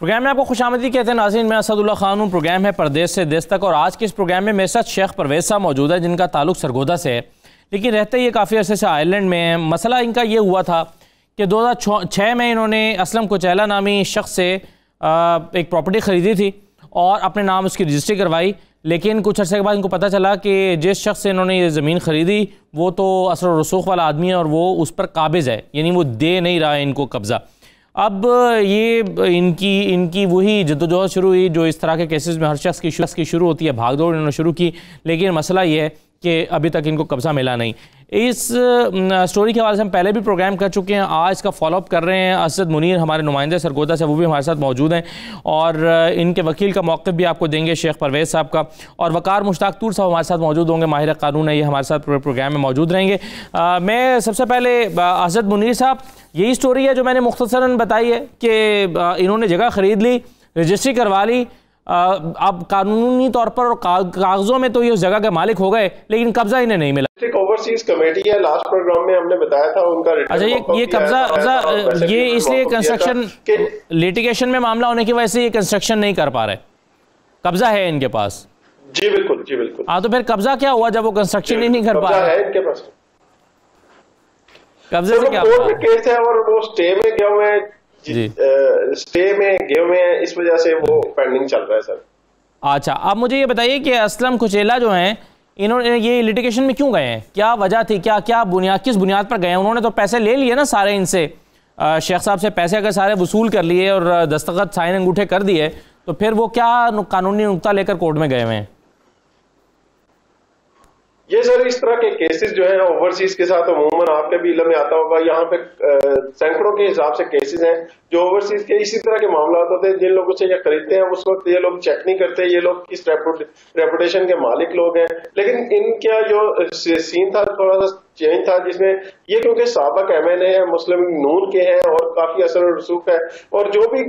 Programme में आपको खुशामदीद कहते हैं नाज़रीन। मैं असदुल्लाह खान हूँ। प्रोग्राम है परदेश से देश तक और आज के इस प्रोग्राम में मेरे साथ शेख परवेज़ साहब मौजूद है जिनका ताल्लुक सरगोदा से है, लेकिन रहते ये काफ़ी अरसे से आयरलैंड में है। मसला इनका ये हुआ था कि 2006 में इन्होंने असलम कुचैला नामी शख्स से एक प्रॉपर्टी ख़रीदी थी और अपने नाम उसकी रजिस्ट्री करवाई, लेकिन कुछ अर्से के बाद इनको पता चला कि जिस शख्स से इन्होंने ये ज़मीन ख़रीदी वो तो असर और रसूख वाला आदमी है और वो उस पर काबिज़ है, यानी वो दे नहीं रहा है इनको कब्ज़ा। अब ये इनकी वही जद्दोजहद शुरू हुई जो इस तरह के केसेस में हर शख्स की शुरू होती है, भागदौड़ इन्होंने शुरू की, लेकिन मसला ये है कि अभी तक इनको कब्ज़ा मिला नहीं। इस स्टोरी के हवाले से हम पहले भी प्रोग्राम कर चुके हैं, आज का फॉलोअप कर रहे हैं। असद मुनीर हमारे नुमाइंदे सरगोदा से, वो भी हमारे साथ मौजूद हैं और इनके वकील का मौक़िफ़ भी आपको देंगे शेख परवेज़ साहब का, और वकार मुश्ताक तूर साहब हमारे साथ मौजूद होंगे, माहिर कानून है, ये हमारे साथ प्रोग्राम में मौजूद रहेंगे। मैं सबसे पहले असद मुनीर साहब, यही स्टोरी है जो मैंने मुख्तसरन बताई है कि इन्होंने जगह ख़रीद ली, रजिस्ट्री करवा ली, अब कानूनी तौर पर और कागजों में तो ये उस जगह के मालिक हो गए, लेकिन कब्जा इन्हें नहीं मिला। ओवरसीज कमेटी है, लास्ट प्रोग्राम में हमने बताया था उनका। अच्छा, ये कब्जा ये इसलिए कंस्ट्रक्शन लिटिगेशन में मामला होने की वजह से ये कंस्ट्रक्शन नहीं कर पा रहे, कब्जा है इनके पास। जी बिल्कुल, जी बिल्कुल। हाँ, तो फिर कब्जा क्या हुआ जब वो कंस्ट्रक्शन ही नहीं कर पा रहे? इनके पास कब्जे से क्या केस है और वो स्टे में गए हुए हैं, स्टे में गए हुए हैं, इस वजह से वो पेंडिंग चल रहा है सर। अच्छा, अब मुझे ये बताइए कि असलम कुचैला जो हैं, इन्होंने ये लिटिगेशन में क्यों गए हैं? क्या वजह थी? किस बुनियाद पर गए हैं? उन्होंने तो पैसे ले लिए ना सारे इनसे, शेख साहब से पैसे अगर सारे वसूल कर लिए और दस्तखत साइन अंगूठे कर दिए, तो फिर वो क्या कानूनी नुक्ता लेकर कोर्ट में गए हुए हैं? ये सर इस तरह के केसेस जो है ओवरसीज के साथ अमूमन आपके भी इल्म में आता होगा, यहाँ पे सैकड़ों के हिसाब से केसेस हैं जो ओवरसीज के इसी तरह के मामला होते हैं। जिन लोगों से ये खरीदते हैं उस वक्त ये लोग चेक नहीं करते ये लोग किस रेपुटेशन के मालिक लोग हैं, लेकिन इनका जो सीन था थोड़ा सा चेंज था, जिसमें ये क्योंकि साबिक एमएनए है, मुस्लिम नून के हैं और काफी असर और रसूख है, और जो भी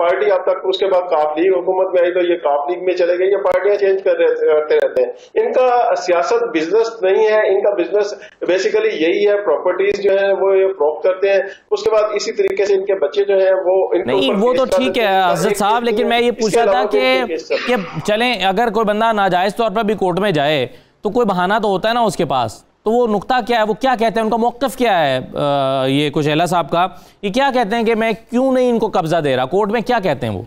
पार्टी अब तक उसके बाद काफ लीग हुकूमत में आई तो ये काफ लीग में चले गए, ये पार्टियां चेंज करते रहते हैं। इनका सियासत बिजनेस नहीं है, इनका बिजनेस बेसिकली यही है, प्रॉपर्टीज जो है वो ये फरोख्त करते हैं, उसके बाद इसी तरीके से इनके बच्चे जो है वो नहीं, वो तो ठीक है हज़रत साहब, लेकिन मैं ये पूछ रहा था कि चलें अगर कोई बंदा नाजायज तौर पर भी कोर्ट में जाए तो कोई बहाना तो होता है ना उसके पास, तो वो नुक्ता क्या है, वो क्या कहते हैं, उनका मौक़िफ़ क्या है ये कुचैला साहब का, ये क्या कहते हैं कि मैं क्यों नहीं इनको कब्जा दे रहा? कोर्ट में क्या कहते हैं वो?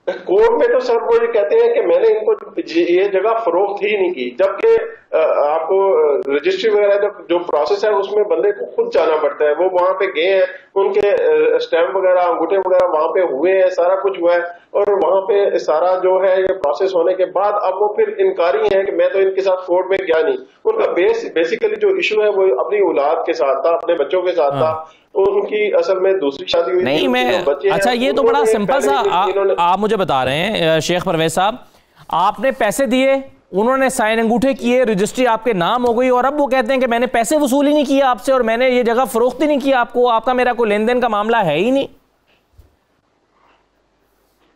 कोर्ट में तो सर वो ये कहते हैं कि मैंने इनको ये जगह फरोख्त ही नहीं की, जबकि आपको रजिस्ट्री वगैरह जो प्रोसेस है उसमें बंदे को खुद जाना पड़ता है। वो वहां पे गए हैं, उनके स्टैम्प वगैरह अंगूठे वगैरह वहां पे हुए हैं, सारा कुछ हुआ है, और वहां पे सारा जो है ये प्रोसेस होने के बाद अब वो फिर इनकारी है कि मैं तो इनके साथ कोर्ट में गया नहीं। उनका बेसिकली जो इशू है वो अपनी औलाद के साथ था, अपने बच्चों के साथ था, उनकी असल में दूसरी शादी हुई नहीं, मैं अच्छा ये तो बड़ा सिंपल सा आप मुझे बता रहे हैं शेख परवेज़ साहब, आपने पैसे दिए, उन्होंने साइन अंगूठे किए, रजिस्ट्री आपके नाम हो गई, और अब वो कहते हैं कि मैंने पैसे वसूल ही नहीं किया आपसे और मैंने ये जगह फरोख्त ही नहीं किया आपको, आपका मेरा कोई लेन देन का मामला है ही नहीं।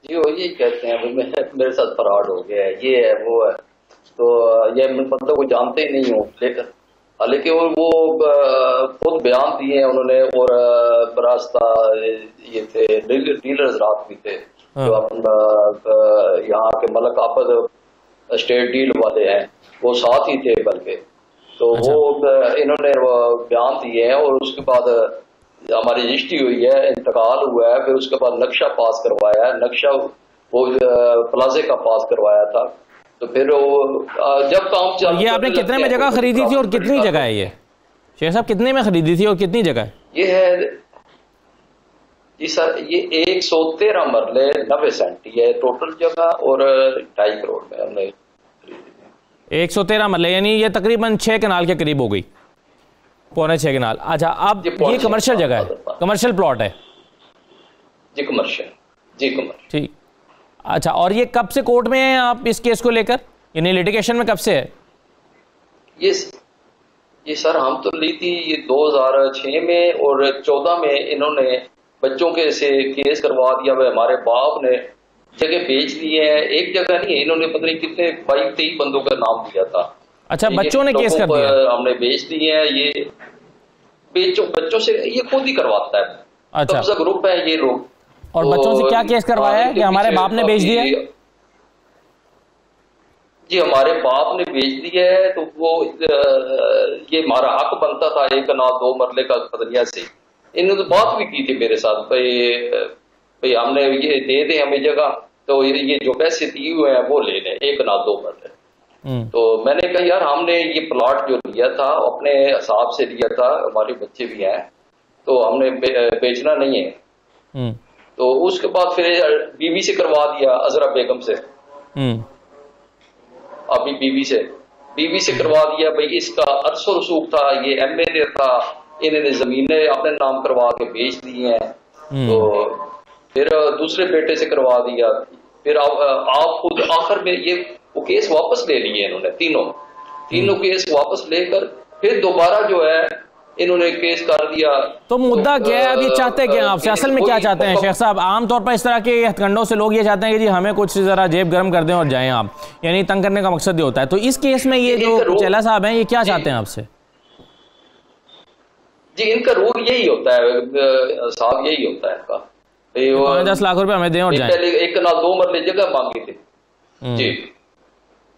जी वो यही कहते हैं मेरे साथ फ्रॉड हो गया है, ये है वो है, तो ये मतलब को जानते ही नहीं हूँ, लेकिन वो खुद बयान दिए हैं उन्होंने, और बरास्ता ये थे डीलर्स रात भी थे जो यहाँ के मलक आफत स्टेट डील वाले हैं, वो साथ ही थे बल्कि, तो अच्छा। वो इन्होंने बयान दिए हैं और उसके बाद हमारी रजिस्ट्री हुई है, इंतकाल हुआ है, फिर उसके बाद नक्शा पास करवाया है, नक्शा वो प्लाजे का पास करवाया था, तो फिर वो जब काम चल। ये आपने कितने में जगह खरीदी थी और कितनी जगह है ये शेख साहब, कितने में खरीदी थी और कितनी जगह है? ये है जी सर, ये 113 मरले 90 सेंट ये टोटल जगह, और 2.5 करोड़ में हमने 113 मरले, यानी ये तकरीबन 6 कनाल के करीब हो गई, पौने 6 कनाल। अच्छा, अब ये कमर्शियल जगह है, कमर्शियल प्लॉट है जी, कमर्शियल जी, कमर्शियल, ठीक। अच्छा, और ये कब से कोर्ट में हैं आप इस केस को लेकर, यानी लिटिगेशन में कब से है ये सर? हम तो ली थी ये 2006 में, और 14 में इन्होंने बच्चों के से केस करवा दिया, हमारे बाप ने जगह बेच दी है, एक जगह नहीं है, इन्होंने पता नहीं कितने 22-23 बंदों का नाम दिया था। अच्छा, बच्चों ने केस कर दिया? हमने बेच दिए हैं, ये बच्चों से ये खुद ही करवाता है, अच्छा, कब्जा ग्रुप है ये लोग। और तो बच्चों से क्या केस करवाया है कि हमारे बाप ने बेच दिया? जी हमारे बाप ने बेच दिया है, तो वो ये हमारा हक बनता था 1 कनाल 2 मरले का खदरिया से। इन्होंने तो बात भी की थी मेरे साथ, भाई हमने ये दे दे हमें जगह, तो ये जो पैसे दिए हुए हैं वो ले लें 1 कनाल 2 मरले। तो मैंने कहा यार हमने ये प्लॉट जो लिया था अपने हिसाब से लिया था, हमारे बच्चे भी हैं, तो हमने बेचना नहीं है। तो उसके बाद फिर बीवी से करवा दिया, अजरा बेगम से, अभी बीवी से करवा दिया। भाई इसका अरसो रसूख था, ये MLA था, इन्होंने जमीनें अपने नाम करवा के बेच दी हैं। तो फिर दूसरे बेटे से करवा दिया। फिर आप खुद आखिर में ये वो केस वापस ले लिए इन्होंने, तीनों केस वापस लेकर फिर दोबारा जो है इन्होंने केस कर दिया। तो मुद्दा क्या है, अब ये चाहते क्या आपसे, असल में क्या चाहते हैं शेख साहब? आमतौर पर इस तरह के हथकंडों से लोग ये चाहते हैं कि जी हमें कुछ जरा जेब गर्म कर दें और जाएं आप, यानी तंग करने का मकसद ये होता है। तो इस केस में ये जो चेला साहब हैं ये क्या चाहते हैं आपसे? जी इनका रूल यही होता है साहब, यही होता है इनका, 5-10 लाख रुपए हमें दें और जाएं। पहले 1 कनाल 2 मरले जगह मांगी थी जी।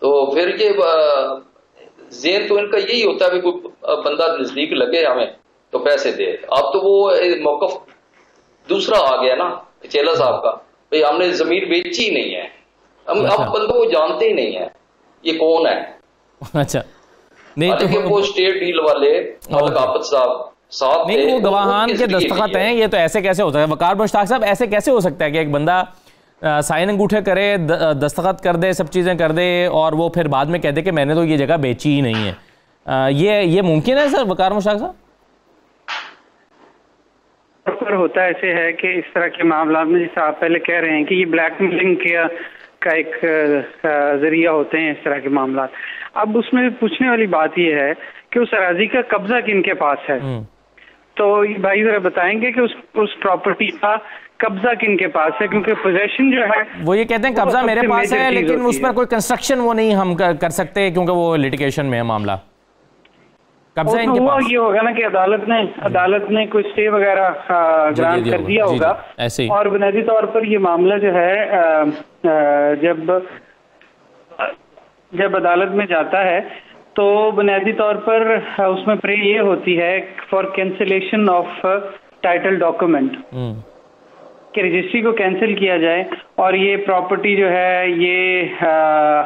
तो फिर ये जेन तो इनका यही होता है, कोई बंदा नजदीक लगे हमें तो पैसे दे। अब तो वो मौकफ दूसरा आ गया ना चेला साहब का, भाई हमने जमीन बेची ही नहीं है, हम अब बंदों को जानते ही नहीं है ये कौन है। अच्छा, नहीं तो वो स्टेट डील वाले मलिक आफत साहब नहीं, वो गवाहान के दस्तखत हैं, ये तो ऐसे कैसे होता है? वकार मुश्ताक साहब, ऐसे कैसे हो सकता है कि एक बंदा साइन अंगूठे करे, दस्तखत कर दे, सब चीज़ें कर दे और वो फिर बाद में कह दे कि मैंने तो ये जगह बेची ही नहीं है? ये मुमकिन है सर वकार मुश्ताक साहब? पर होता ऐसे है कि इस तरह के मामला में जैसे आप पहले कह रहे हैं कि ये ब्लैकमेलिंग का एक जरिया होते हैं इस तरह के मामला। अब उसमें पूछने वाली बात ये है कि उस अराजी का कब्जा किनके पास है? तो भाई जरा बताएंगे कि उस प्रॉपर्टी का कब्जा किनके पास है? क्योंकि पोजेशन जो है वो ये कहते हैं कब्जा मेरे पास है, लेकिन उस पर कोई कंस्ट्रक्शन वो नहीं हम कर सकते क्योंकि वो लिटिगेशन में है मामला। कब्जा इनके पास। ये होगा ना कि अदालत ने कोई स्टे वगैरह ग्रांट कर दिया होगा ऐसे ही। और बुनियादी तौर पर ये मामला जो है जब अदालत में जाता है तो बुनियादी तौर पर उसमें प्रे ये होती है for cancellation of title document, कि रजिस्ट्री को कैंसिल किया जाए और ये प्रॉपर्टी जो है ये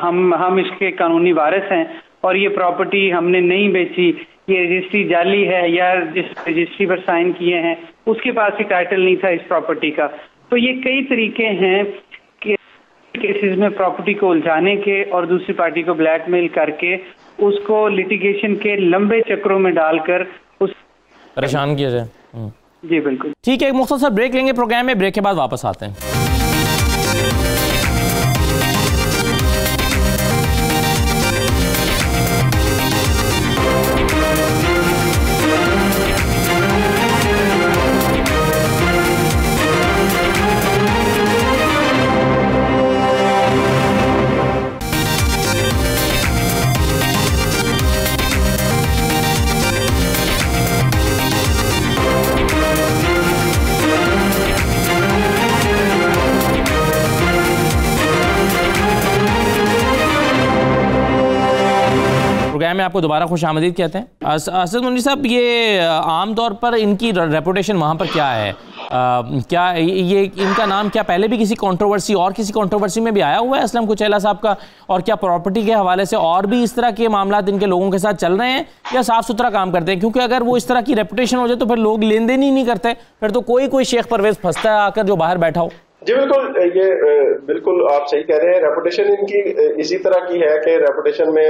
हम इसके कानूनी वारिस हैं और ये प्रॉपर्टी हमने नहीं बेची, ये रजिस्ट्री जाली है या जिस रजिस्ट्री पर साइन किए हैं उसके पास ही टाइटल नहीं था इस प्रॉपर्टी का। तो ये कई तरीके हैं कि केसेस में प्रॉपर्टी को उलझाने के और दूसरी पार्टी को ब्लैकमेल करके उसको लिटिगेशन के लंबे चक्रों में डालकर उस परेशान किया जाए। जी बिल्कुल ठीक है, एक मुख्तसर ब्रेक लेंगे प्रोग्राम में, ब्रेक के बाद वापस आते हैं। प्रोग्राम में आपको दोबारा खुश आमदीद कहते हैं। असद मुन्नी साहब, ये आम तौर पर इनकी रेपुटेशन वहाँ पर क्या है? क्या ये इनका नाम क्या पहले भी किसी कंट्रोवर्सी और किसी कंट्रोवर्सी में भी आया हुआ है असलम कुचैला साहब का? और क्या प्रॉपर्टी के हवाले से और भी इस तरह के मामला इनके लोगों के साथ चल रहे हैं या साफ सुथरा काम करते हैं? क्योंकि अगर वो इस तरह की रेपुटेशन हो जाए तो फिर लोग लेन देन ही नहीं करते, फिर तो कोई शेख परवेज फंसता है आकर जो बाहर बैठा हो। जी बिल्कुल, ये बिल्कुल आप सही कह रहे हैं। रेपुटेशन इनकी इसी तरह की है कि रेपुटेशन में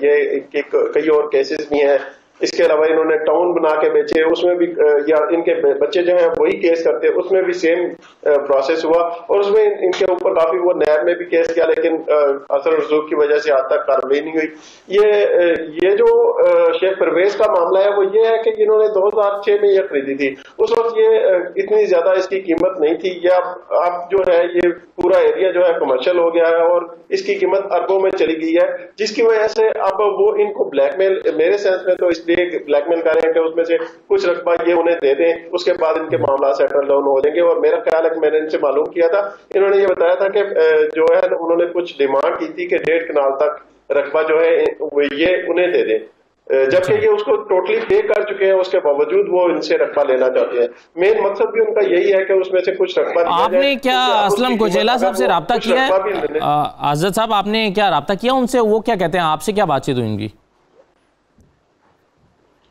ये कई और केसेस भी हैं। इसके अलावा इन्होंने टाउन बना के बेचे, उसमें भी या इनके बच्चे जो हैं वही केस करते हैं, उसमें भी सेम प्रोसेस हुआ और उसमें इनके ऊपर काफी वो नैब में भी केस किया, लेकिन असर रसूख की वजह से आज तक कार्रवाई नहीं हुई। ये जो शेख परवेज का मामला है वो ये है कि इन्होंने 2006 में ये खरीदी थी, उस वक्त ये इतनी ज्यादा इसकी कीमत नहीं थी। या अब जो है ये पूरा एरिया जो है कमर्शियल हो गया है और इसकी कीमत अरबों में चली गई है, जिसकी वजह से अब वो इनको ब्लैकमेल, मेरे सेंस में तो इस इसलिए ब्लैकमेल कर रहे हैं कि उसमें से कुछ रकबा ये उन्हें दे दें, उसके बाद इनके मामला सेटल डाउन हो जाएंगे। और मेरा ख्याल है कि मैंने इनसे मालूम किया था, इन्होंने ये बताया था कि जो है उन्होंने कुछ डिमांड की थी कि 1.5 कनाल तक रकबा जो है ये उन्हें दे दें, जबकि ये उसको टोटली पे कर चुके हैं, उसके बावजूद वो इनसे रकबा लेना चाहते हैं। मेन मकसद भी उनका यही है कि उसमें से कुछ रकबा आपने क्या असलम कुचेला साहब से रब्ता किया है? आज़ाद साहब आपने क्या रब्ता किया उनसे, वो क्या कहते हैं, आपसे क्या बातचीत हुई इनकी?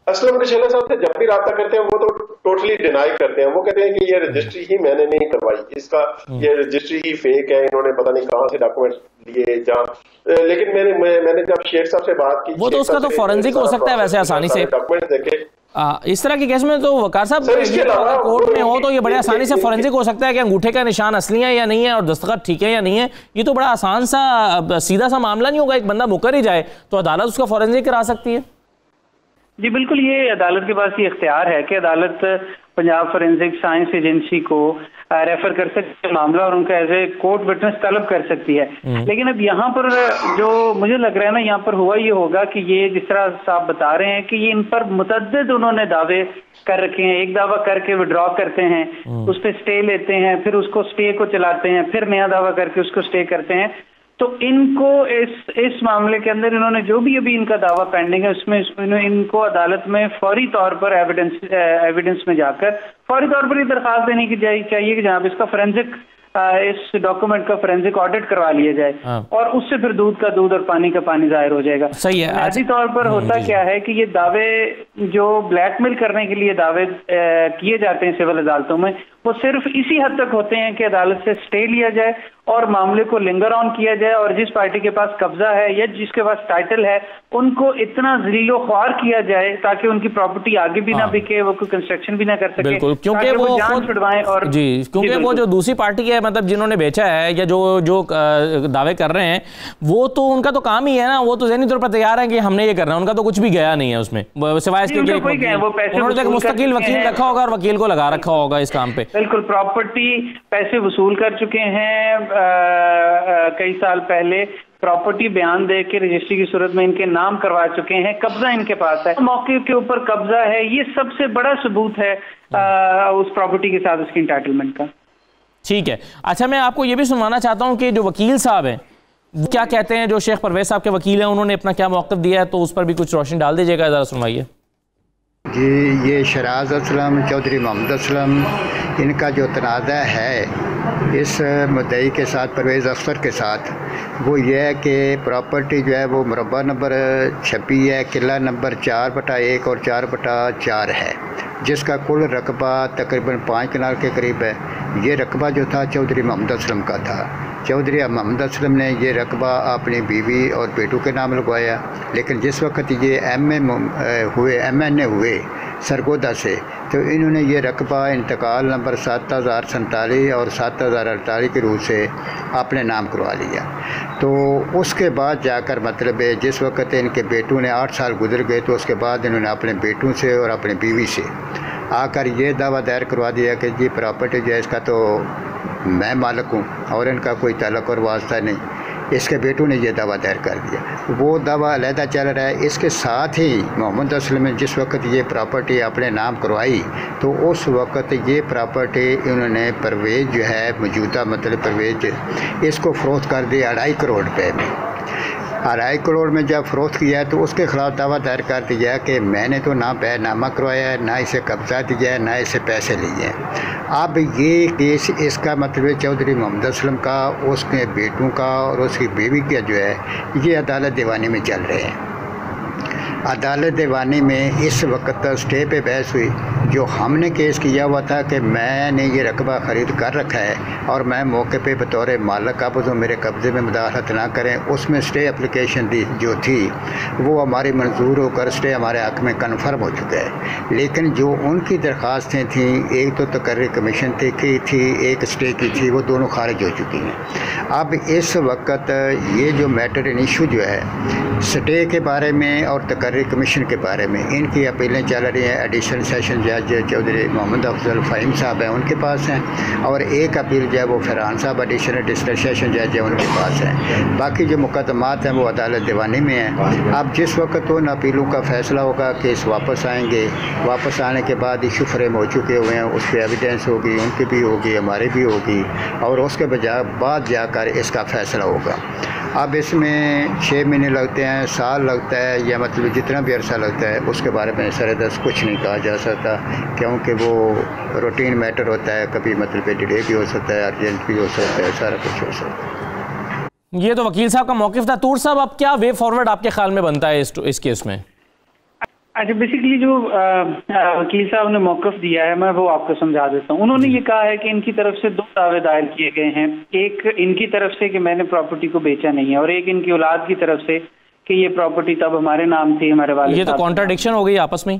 असलम कुचेला साहब से जब भी रब्ता करते हैं वो तो टोटली डिनाई करते हैं। वो कहते हैं कि ये रजिस्ट्री ही मैंने नहीं करवाई, इसका ये रजिस्ट्री ही फेक है, इन्होंने पता नहीं कहां से डॉक्यूमेंट लिए जहाँ। लेकिन मैंने जब शेख साहब से बात की, वो तो उसका तो फॉरेंसिक हो सकता है वैसे आसानी से डॉक्यूमेंट देखे। इस तरह के केस में तो वकार साहब कोर्ट में हो तो ये बड़े आसानी से फॉरेंसिक हो सकता है कि अंगूठे का निशान असली है या नहीं है और दस्तखत ठीक है या नहीं है। ये तो बड़ा आसान सा सीधा सा मामला नहीं होगा, एक बंदा मुकर ही जाए तो अदालत उसका फॉरेंसिक करा सकती है। जी बिल्कुल, ये अदालत के पास ये इख्तियार है कि अदालत पंजाब फोरेंसिक साइंस एजेंसी को रेफर कर सकती है मामला और उनका एज ए कोर्ट विटनेस तलब कर सकती है। लेकिन अब यहाँ पर जो मुझे लग रहा है ना, यहाँ पर हुआ ये होगा कि ये जिस तरह साहब बता रहे हैं कि ये इन पर मुतअद्दिद उन्होंने दावे कर रखे हैं, एक दावा करके विड्रॉ करते हैं, उस पर स्टे लेते हैं, फिर उसको स्टे को चलाते हैं, फिर नया दावा करके उसको स्टे करते हैं। तो इनको इस मामले के अंदर इन्होंने जो भी अभी इनका दावा पेंडिंग है उसमें इनको अदालत में फौरी तौर पर एविडेंस में जाकर फौरी तौर पर ये दरखास्त देने की चाहिए कि जहाँ पे इसका फोरेंसिक इस डॉक्यूमेंट का फोरेंसिक ऑडिट करवा लिया जाए और उससे फिर दूध का दूध और पानी का पानी जाहिर हो जाएगा। सही है। बुनियादी तौर पर होता क्या है कि ये दावे जो ब्लैकमेल करने के लिए दावे किए जाते हैं सिविल अदालतों में, वो सिर्फ इसी हद तक होते हैं कि अदालत से स्टे लिया जाए और मामले को लिंगर ऑन किया जाए और जिस पार्टी के पास कब्जा है या जिसके पास टाइटल है उनको इतना ज़लीलो ख्वार किया जाए ताकि उनकी प्रॉपर्टी आगे भी ना बिके, वो कोई कंस्ट्रक्शन भी ना कर सके। बिल्कुल, क्योंकि वो जान छुड़वाएं और जी, क्योंकि वो जो दूसरी पार्टी है, मतलब जिन्होंने बेचा है या जो दावे कर रहे हैं, वो तो उनका तो काम ही है ना, वो तो ज़हनी तौर पर तैयार है कि हमने ये करना है, उनका तो कुछ भी गया नहीं है उसमें, सिवाय इसके उन्होंने मुस्तकिल वकील रखा होगा और वकील को लगा रखा होगा इस काम पे। बिल्कुल, प्रॉपर्टी पैसे वसूल कर चुके हैं कई साल पहले, प्रॉपर्टी बयान दे के रजिस्ट्री की सूरत में इनके नाम करवा चुके हैं, कब्जा इनके पास है, मौके के ऊपर कब्जा है, ये सबसे बड़ा सबूत है उस प्रॉपर्टी के साथ उसकी इंटाइटलमेंट का। ठीक है, अच्छा मैं आपको ये भी सुनवाना चाहता हूँ कि जो वकील साहब हैं क्या कहते हैं, जो शेख परवेज साहब के वकील हैं, उन्होंने अपना क्या मौक़िफ़ दिया है, तो उस पर भी कुछ रोशनी डाल दीजिएगा, ज़रा सुनवाइए। जी, ये शराज असलम चौधरी मोहम्मद असलम, इनका जो तनाज़ा है इस मुद्दई के साथ, परवेज़ अख्तर के साथ, वो ये है कि प्रॉपर्टी जो है वो मुरब्बा नंबर 26 है, किला नंबर 4/1 और 4/4 है, जिसका कुल रकबा तकरीबन 5 कनाल के करीब है। ये रकबा जो था चौधरी मोहम्मद असलम का था। चौधरी मोहम्मद असलम ने ये रकबा अपनी बीवी और बेटों के नाम लगवाया, लेकिन जिस वक्त ये MNA हुए सरगोदा से, तो इन्होंने ये रकबा इंतकाल नंबर 7047 और 7048 के रूप से अपने नाम करवा लिया। तो उसके बाद जाकर मतलब जिस वक्त इनके बेटों ने 8 साल गुजर गए, तो उसके बाद इन्होंने अपने बेटों से और अपनी बीवी से आकर ये दावा दायर करवा दिया कि जी प्रॉपर्टी जो है इसका तो मैं मालिक हूँ और इनका कोई ताल्लुक़ और वास्ता नहीं। इसके बेटों ने यह दावा दायर कर दिया, वो दावा अलहदा चल रहा है। इसके साथ ही मोहम्मद असलम ने जिस वक्त ये प्रॉपर्टी अपने नाम करवाई, तो उस वक्त ये प्रॉपर्टी इन्होंने परवेज जो है मौजूदा मतलब परवेज इसको फ़रोख्त कर दिया 2.5 करोड़ रुपये में। 2.5 करोड़ में जब फ़रोख्त किया तो उसके ख़िलाफ़ दावा दायर कर दिया कि मैंने तो ना बैनामा करवाया है, ना इसे कब्ज़ा दिया है, ना इसे पैसे लिए हैं। अब ये केस इसका मतलब चौधरी मोहम्मद असलम का, उसके बेटों का और उसकी बीवी का जो है ये अदालत दीवानी में चल रहे हैं। अदालत दीवानी में इस वक्त स्टे पे बहस हुई। जो हमने केस किया हुआ था कि मैंने ये रकबा ख़रीद कर रखा है और मैं मौके पे बतौर मालिक काबज़ हूँ, मेरे कब्ज़े में मुदाखलत ना करें, उसमें स्टे एप्लीकेशन दी जो थी वो हमारी मंजूर होकर स्टे हमारे हक़ में कन्फर्म हो चुका है। लेकिन जो उनकी दरख्वास्तें थीं, एक तो तकर्री कमीशन की थी, एक स्टे की थी, वो दोनों खारिज हो चुकी हैं। अब इस वक्त ये जो मैटर इन इशू जो है स्टे के बारे में और तकर्री कमीशन के बारे में इनकी अपीलें चल रही हैं। एडिशनल सेशन जज चौधरी मोहम्मद अफजल फ़हीम साहब हैं, उनके पास हैं, और एक अपील जो है वो फरहान साहब एडिशनल डिस्ट्रिक्ट सेशन जज है, उनके पास है। बाकी जो मुकदमात हैं वो अदालत दीवानी में हैं। अब जिस वक्त उन अपीलों का फ़ैसला होगा, केस वापस आएंगे, वापस आने के बाद इशू फ्रेम हो चुके हुए हैं, उस पर एविडेंस होगी, उनकी भी होगी, हमारी भी होगी, और उसके बाद जाकर इसका फ़ैसला होगा। अब इसमें 6 महीने लगते हैं, साल लगता है, या मतलब जितना भी अरसा लगता है उसके बारे में सरदस्त कुछ नहीं कहा जा सकता, क्योंकि वो रूटीन मैटर होता है। कभी मतलब डिले भी हो सकता है, अर्जेंट भी हो सकता है, सारा कुछ हो सकता है। ये तो वकील साहब का मौक़िफ़ था। तूर साहब, अब क्या वे फॉरवर्ड आपके ख्याल में बनता है इस केस में? अच्छा, बेसिकली जो वकील साहब ने मौक़िफ़ दिया है, मैं वो आपको समझा देता हूँ। उन्होंने ये कहा है कि इनकी तरफ से 2 दावे दायर किए गए हैं। एक इनकी तरफ से कि मैंने प्रॉपर्टी को बेचा नहीं है, और एक इनकी औलाद की तरफ से कि ये प्रॉपर्टी तब हमारे नाम थी, हमारे वालिद। ये तो कॉन्ट्राडिक्शन हो गई आपस में।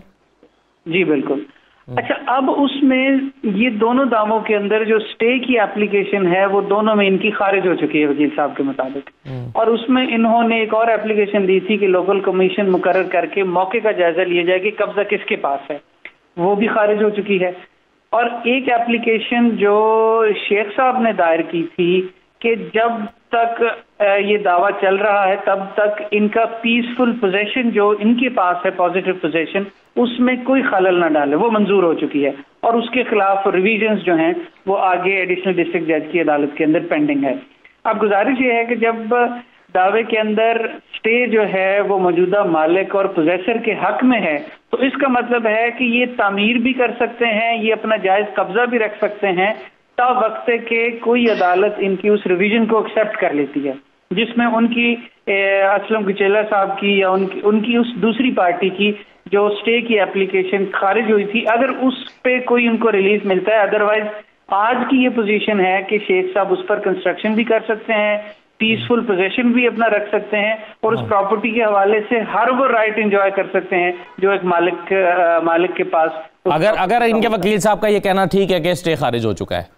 जी बिल्कुल। अच्छा, अब उसमें ये दोनों दावों के अंदर जो स्टे की एप्लीकेशन है वो दोनों में इनकी खारिज हो चुकी है वकील साहब के मुताबिक, और उसमें इन्होंने एक और एप्लीकेशन दी थी कि लोकल कमीशन मुकर्रर करके मौके का जायजा लिया जाए कि कब्जा किसके पास है, वो भी खारिज हो चुकी है। और एक एप्लीकेशन जो शेख साहब ने दायर की थी कि जब तक ये दावा चल रहा है तब तक इनका पीसफुल पोजेशन जो इनके पास है, पॉजिटिव पोजेशन, उसमें कोई खलल ना डाले, वो मंजूर हो चुकी है, और उसके खिलाफ रिवीजन्स जो हैं वो आगे एडिशनल डिस्ट्रिक्ट जज की अदालत के अंदर पेंडिंग है। अब गुजारिश ये है कि जब दावे के अंदर स्टे जो है वो मौजूदा मालिक और पोजेसर के हक में है, तो इसका मतलब है कि ये तामीर भी कर सकते हैं, ये अपना जायज कब्जा भी रख सकते हैं, ता वक्त के कोई अदालत इनकी उस रिवीजन को एक्सेप्ट कर लेती है जिसमें उनकी असलम गुचेला साहब की या उनकी उस दूसरी पार्टी की जो स्टे की एप्लीकेशन खारिज हुई थी, अगर उस पे कोई उनको रिलीफ मिलता है। अदरवाइज आज की ये पोजीशन है कि शेख साहब उस पर कंस्ट्रक्शन भी कर सकते हैं, पीसफुल पोजेशन भी अपना रख सकते हैं, और उस प्रॉपर्टी के हवाले से हर वो राइट एंजॉय कर सकते हैं जो एक मालिक के पास। अगर इनके वकील साहब का ये कहना ठीक है कि स्टे खारिज हो चुका है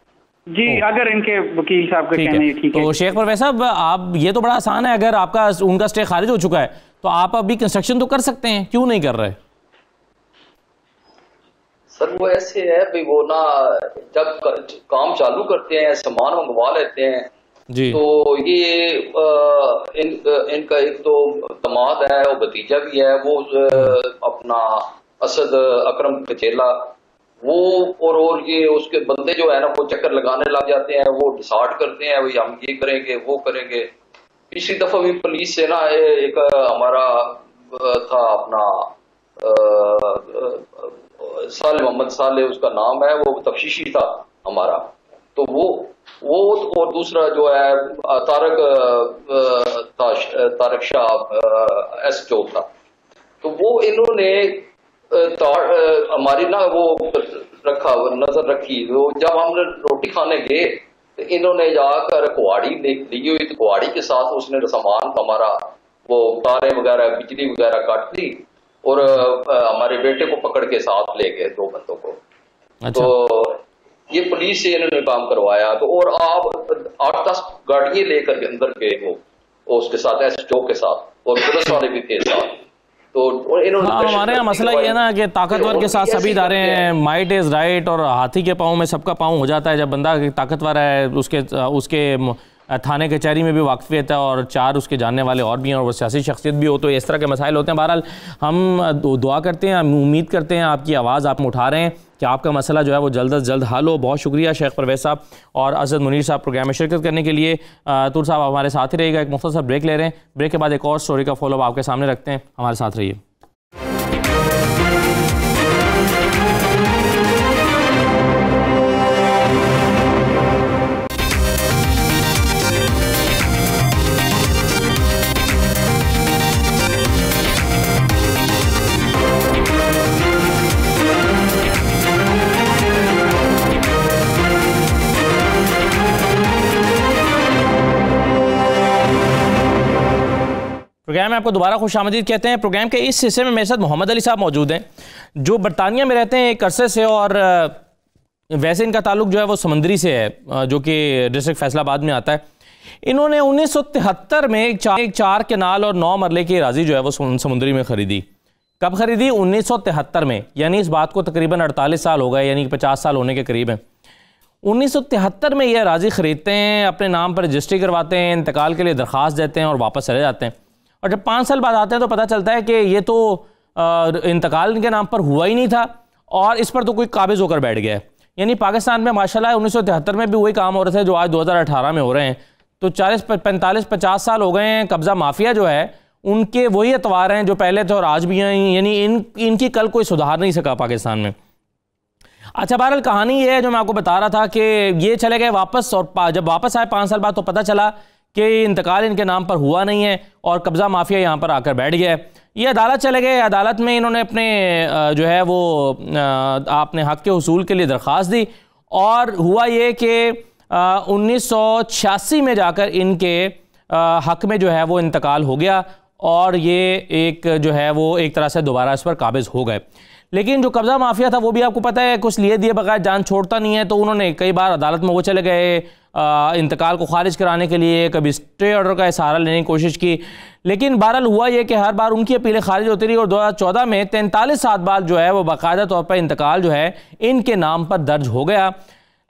जी, अगर इनके वकील साहब का कहना ये ठीक है, तो शेख परवेज साहब, आप ये तो बड़ा आसान है, अगर आपका उनका स्टे खारिज हो चुका है तो आप अभी कंस्ट्रक्शन तो कर सकते हैं, क्यों नहीं कर रहे? सर वो ऐसे है भाई, वो ना जब काम चालू करते हैं, सामान मंगवा लेते हैं जी, तो ये इनका एक तो दामाद है, वो भतीजा भी है, वो अपना असद अकरम कचेला, वो और ये उसके बंदे जो है ना वो चक्कर लगाने लग जाते हैं, वो डिसाइड करते हैं भाई हम ये करेंगे वो करेंगे। पिछली दफा भी पुलिस से ना एक हमारा था अपना साले, मोहम्मद साले उसका नाम है, वो तफ्शीशी था हमारा, तो वो और दूसरा जो है तारक शाह एस चौक था, तो वो इन्होंने हमारी ना वो नजर रखी। तो जब हमने रोटी खाने गए तो इन्होंने जाकर कुहाड़ी ली हुई, तो कुहाड़ी के साथ उसने सामान हमारा वो तारे वगैरह बिजली वगैरह काट दी, और हमारे बेटे को पकड़ के साथ ले गए 2 बंदों को। अच्छा। तो ये पुलिस से इन्होंने काम करवाया, तो और आप 8-10 गाड़ियां लेकर के अंदर गए वो उसके साथ एसएचओ के साथ, और पुलिस वाले भी थे साथ। तो हमारे यहाँ मसला ये है ना कि ताकतवर के साथ सभी इदारे हैं, माइट इज राइट, और हाथी के पाँव में सबका पाँव हो जाता है। जब बंदा ताकतवर है, उसके थाने कचहरी में भी वाकफियत है, और 4 उसके जानने वाले और भी हैं, और वो सियासी शख्सियत भी हो, तो इस तरह के मसाइल होते हैं। बहरहाल हम दुआ करते हैं, हम उम्मीद करते हैं आपकी आवाज़ आप उठा रहे हैं कि आपका मसला जो है वो जल्द से जल्द हल हो। बहुत शुक्रिया शेख परवेज साहब और असद मुनीर साहब प्रोग्राम में शिरकत करने के लिए। तूर साहब हमारे साथ ही रहेगा, एक मुख्तसर ब्रेक ले रहे हैं, ब्रेक के बाद एक और स्टोरी का फॉलोअप आपके सामने रखते हैं, हमारे साथ रहिए। प्रोग्राम में आपको दोबारा खुशामदीद कहते हैं। प्रोग्राम के इस हिस्से में मेरे साथ मोहम्मद अली साहब मौजूद हैं, जो बरतानिया में रहते हैं एक अरसे से, और वैसे इनका ताल्लुक जो है वो समंदरी से है, जो कि डिस्ट्रिक्ट फैसलाबाद में आता है। इन्होंने 1973 में एक 4 केनाल और 9 मरले की अराजी जो है वो समुद्री में खरीदी। कब खरीदी? 1973 में, यानी इस बात को तकरीबन 48 साल हो गए, यानी 50 साल होने के करीब है। 1973 में ये अराजी ख़रीदते हैं, अपने नाम पर रजिस्ट्री करवाते हैं, इंतकाल के लिए दरख्वास्त देते हैं और वापस चले जाते हैं। और जब 5 साल बाद आते हैं तो पता चलता है कि ये तो इंतकाल इनके नाम पर हुआ ही नहीं था और इस पर तो कोई काबिज़ होकर बैठ गया है। यानी पाकिस्तान में माशाल्लाह 1973 में भी वही काम हो रहे थे जो आज 2018 में हो रहे हैं। तो 40, 45, 50 साल हो गए हैं। कब्ज़ा माफिया जो है उनके वही अतवार हैं जो पहले थे और आज भी हैं, यानी इनकी कल कोई सुधार नहीं सका पाकिस्तान में। अच्छा, बहरहाल कहानी ये है जो मैं आपको बता रहा था कि ये चले गए वापस, और जब वापस आए 5 साल बाद तो पता चला कि इंतकाल इनके नाम पर हुआ नहीं है और कब्ज़ा माफिया यहाँ पर आकर बैठ गया। ये अदालत चले गए। अदालत में इन्होंने अपने जो है वो अपने हक़ के हुसूल के लिए दरख्वास्त दी और हुआ ये कि 1986 में जाकर इनके हक़ में जो है वो इंतकाल हो गया और ये एक जो है वो एक तरह से दोबारा इस पर काबिज़ हो गए। लेकिन जो कब्ज़ा माफिया था वो भी आपको पता है कुछ लिए दिए बगैर जान छोड़ता नहीं है। तो उन्होंने कई बार अदालत में वो चले गए इंतकाल को खारिज कराने के लिए, कभी स्टे ऑर्डर का सहारा लेने की कोशिश की, लेकिन बहरहाल हुआ ये कि हर बार उनकी अपीलें खारिज होती रही और 2014 में 43 साल बाद जो है वो बाकायदा तौर पर इंतकाल जो है इनके नाम पर दर्ज हो गया।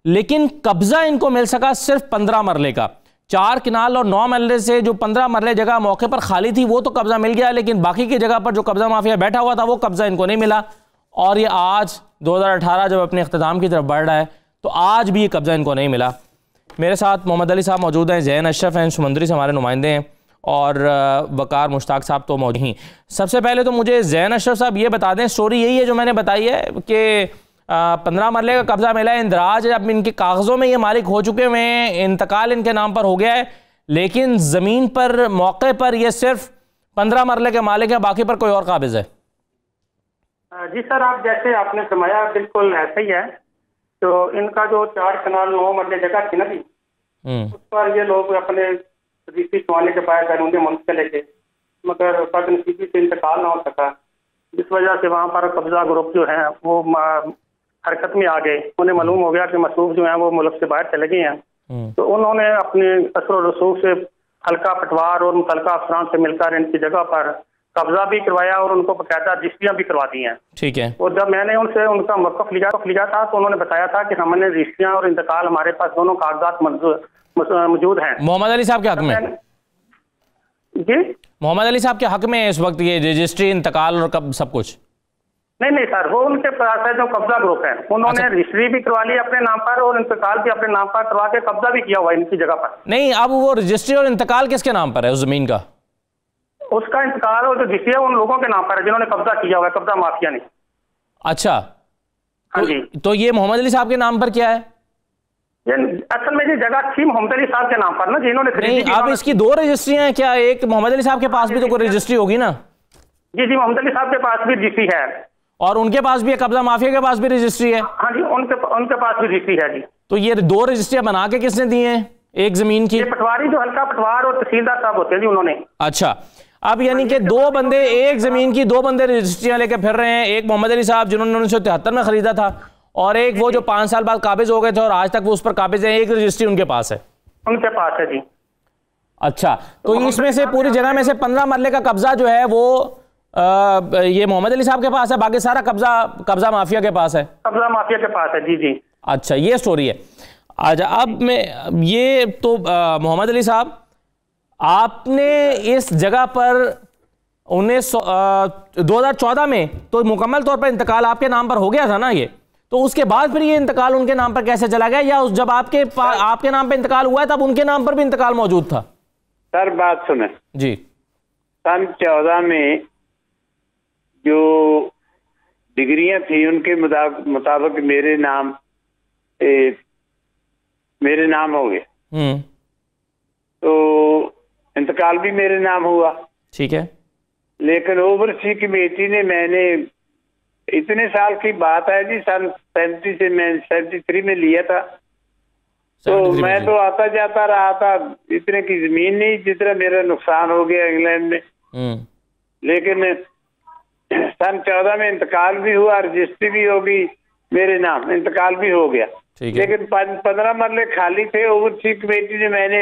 लेकिन कब्ज़ा इनको मिल सका सिर्फ 15 मरले का। 4 किनाल और 9 मरले से जो 15 मरले जगह मौके पर खाली थी वो तो कब्ज़ा मिल गया, लेकिन बाकी की जगह पर जो कब्ज़ा माफिया बैठा हुआ था वो कब्ज़ा इनको नहीं मिला। और ये आज 2018 जब अपने इख्तिताम की तरफ बढ़ रहा है तो आज भी ये कब्ज़ा इनको नहीं मिला। मेरे साथ मोहम्मद अली साहब मौजूद हैं, जैन अशरफ हैं, समंदरी से हमारे नुमाइंदे हैं, और वकार मुश्ताक साहब तो मौजूद ही। सबसे पहले तो मुझे जैन अशरफ साहब ये बता दें, स्टोरी यही है जो मैंने बताई है कि 15 मरले का कब्ज़ा मिला है, इंदराज अब इनके कागज़ों में ये मालिक हो चुके हुए हैं, इंतकाल इनके नाम पर हो गया है, लेकिन ज़मीन पर मौके पर ये सिर्फ 15 मरले के मालिक है, बाकी पर कोई और काबिज़ है। जी सर, आप जैसे आपने फरमाया बिल्कुल ऐसा ही है। तो इनका जो 4 कनाल 9 मरले जगह थी ना जी, उस पर ये लोग अपने रजिस्ट्री करवाने के बाद बैरून मुल्क चले गए, मगर बदनसीबी से इंतकाल ना हो सका, जिस वजह से वहाँ पर कब्जा ग्रुप जो है वो हरकत में आ गए। उन्हें मालूम हो गया कि मसूफ जो है वो मुल्क से बाहर चले गए हैं। तो उन्होंने अपने असर और रसूख से हल्का पटवार और मुतल्लिका अफसरान से मिलकर इनकी जगह पर कब्जा भी करवाया और उनको बाकायदा रजिस्ट्रियाँ भी करवा दी हैं। ठीक है। और जब मैंने उनसे उनका मौक़िफ़ लिया था तो उन्होंने बताया था कि हमने रजिस्ट्रियाँ और इंतकाल हमारे पास दोनों कागजात मौजूद हैं। मोहम्मद अली साहब के हक में जी, मोहम्मद अली साहब के हक में इस वक्त ये रजिस्ट्री, इंतकाल और सब कुछ? नहीं सर, वो उनके पास है जो कब्जा ग्रुप है, उन्होंने रजिस्ट्री भी करवा ली अपने नाम पर और इंतकाल भी अपने नाम पर करवा के कब्जा भी किया हुआ है इनकी जगह पर। नहीं, अब वो रजिस्ट्री और इंतकाल किसके नाम पर है उस जमीन का? उसका इंतकाल और जो रजिस्ट्री है उन लोगों के नाम पर है जिन्होंने कब्जा किया हुआ है, कब्जा माफिया ने। अच्छा, हाँ जी। तो ये मोहम्मद अली साहब के नाम पर क्या है? ये असल में ये जगह थी मोहम्मद अली साहब के नाम पर ना, जिन्होंने नहीं, अब इसकी 2 रजिस्ट्रियां हैं क्या? एक मोहम्मद अली साहब के पास भी तो कोई रजिस्ट्री होगी ना? जी, मोहम्मद अली साहब के पास भी रजिस्ट्री है और उनके पास भी है, कब्जा माफिया के पास भी रजिस्ट्री है? हाँ जी, उनके पास भी रजिस्ट्री है जी। तो ये 2 रजिस्ट्रियां बना के किसने दी हैं एक जमीन की? ये पटवारी जो हल्का पटवार और तहसीलदार साहब होते हैं जी, उन्होंने। अच्छा, अब यानी कि 2 बंदे एक जमीन की 2 बंदे रजिस्ट्रियां लेके फिर रहे हैं। एक मोहम्मद अली साहब जिन्होंने 1973 में खरीदा था और एक वो जो 5 साल बाद काबिज हो गए थे और आज तक वो उस पर काबिज है। एक रजिस्ट्री उनके पास है? उनके पास है जी। अच्छा, तो इसमें से पूरी जगह में से 15 मरले का कब्जा जो है वो ये मोहम्मद अली साहब के पास है, बाकी सारा कब्जा माफिया के पास है? कब्जा माफिया के पास है जी। अच्छा, ये स्टोरी है। अच्छा, अब मैं ये तो मोहम्मद अली साहब, आपने इस जगह पर 2014 में तो मुकम्मल तौर पर इंतकाल आपके नाम पर हो गया था ना ये, तो उसके बाद फिर ये इंतकाल उनके नाम पर कैसे चला गया, या जब आपके नाम पर इंतकाल हुआ है तब उनके नाम पर भी इंतकाल मौजूद था? सर बात सुने जी। सन 14 में जो डिग्रियां थी उनके मुताबिक मेरे नाम हो गए, तो इंतकाल भी मेरे नाम हुआ। ठीक है। लेकिन ओवरसी कमेटी ने, मैंने इतने साल की बात है जी, सन 37 से मैं 73 में लिया था, तो मैं तो आता जाता रहा था, इतने की जमीन नहीं जितना मेरा नुकसान हो गया इंग्लैंड में। लेकिन सन 14 में इंतकाल भी हुआ, रजिस्ट्री भी होगी मेरे नाम, इंतकाल भी हो गया। लेकिन 15 मरले खाली थे। ओवरसी कमेटी ने, मैंने